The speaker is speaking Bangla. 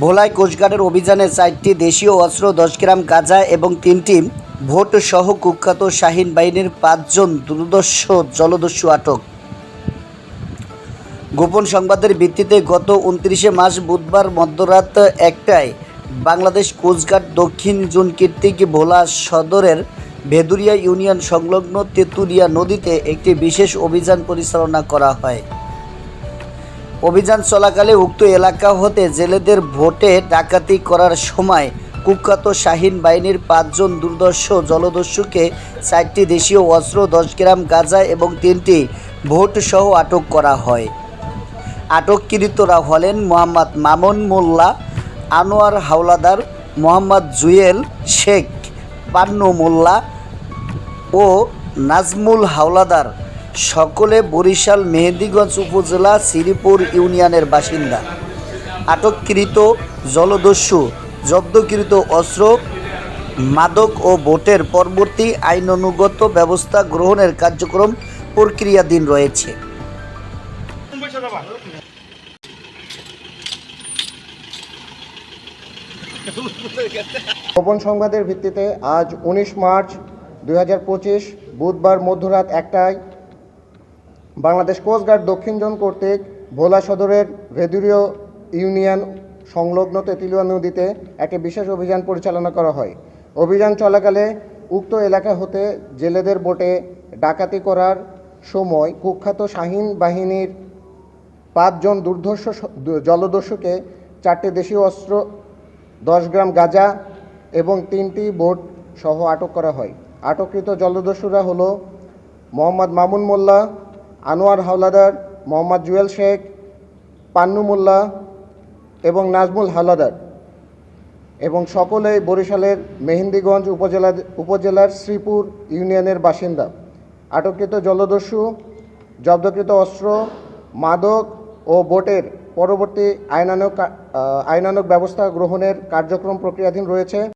ভোলায় কোস্টগার্ডের অভিযানে 4টি দেশীয় অস্ত্র, 10 গ্রাম গাঁজা এবং 3টি ভোটসহ কুখ্যাত শাহীন বাহিনীর 5 জন দুর্ধর্ষ জলদস্যু আটক। গোপন সংবাদের ভিত্তিতে গত 29 মার্চ বুধবার মধ্যরাত 1টায় বাংলাদেশ কোস্টগার্ড দক্ষিণ জোন কর্তৃক ভোলা সদরের ভেদুরিয়া ইউনিয়ন সংলগ্ন তেঁতুলিয়া নদীতে একটি বিশেষ অভিযান পরিচালনা করা হয়। অভিযান চলাকালে উক্ত এলাকা হতে জেলেদের ভোটে ডাকাতি করার সময় কুখ্যাত শাহীন বাহিনীর 5 জন দুর্ধর্ষ জলদস্যুকে 4টি দেশীয় অস্ত্র, 10 গ্রাম গাঁজা এবং 3টি ভোটসহ আটক করা হয়। আটককৃতরা হলেন মোহাম্মদ মামুন মোল্লা, আনোয়ার হাওলাদার, মোহাম্মদ জুয়েল শেখ, পান্নু মোল্লা ও নাজমুল হাওলাদার, সকলে বরিশাল মেহেন্দিগঞ্জ উপজেলা শ্রীপুর ইউনিয়নের বাসিন্দা। আটককৃত জলদস্যু জব্দকৃত অস্ত্র, মাদক ও ভোটের পরবর্তী আইনানুগত ব্যবস্থা গ্রহণের কার্যক্রম প্রক্রিয়াধীন রয়েছে। গোপন সংবাদের ভিত্তিতে আজ 19 মার্চ 2025 বুধবার মধ্যরাত 1টায় বাংলাদেশ কোস্টগার্ড দক্ষিণ জোন কর্তৃক ভোলা সদরের ভেদুরিয়া ইউনিয়ন সংলগ্ন তেঁতুলিয়া নদীতে একটি বিশেষ অভিযান পরিচালনা করা হয়। অভিযান চলাকালে উক্ত এলাকা হতে জেলেদের বোটে ডাকাতি করার সময় কুখ্যাত শাহীন বাহিনীর 5 জন দুর্ধর্ষ জলদস্যুকে 4টি দেশীয় অস্ত্র, 10 গ্রাম গাঁজা এবং 3টি বোট সহ আটক করা হয়। আটককৃত জলদস্যুরা হলো মোহাম্মদ মামুন মোল্লা, আনোয়ার হাওলাদার, মোহাম্মদ জুয়েল শেখ, পান্নু মোল্লা এবং নাজমুল হাওলাদার এবং সকলেই বরিশালের মেহেন্দিগঞ্জ উপজেলার শ্রীপুর ইউনিয়নের বাসিন্দা। আটককৃত জলদস্যু জব্দকৃত অস্ত্র, মাদক ও বোটের পরবর্তী আইনানুগ ব্যবস্থা গ্রহণের কার্যক্রম প্রক্রিয়াধীন রয়েছে।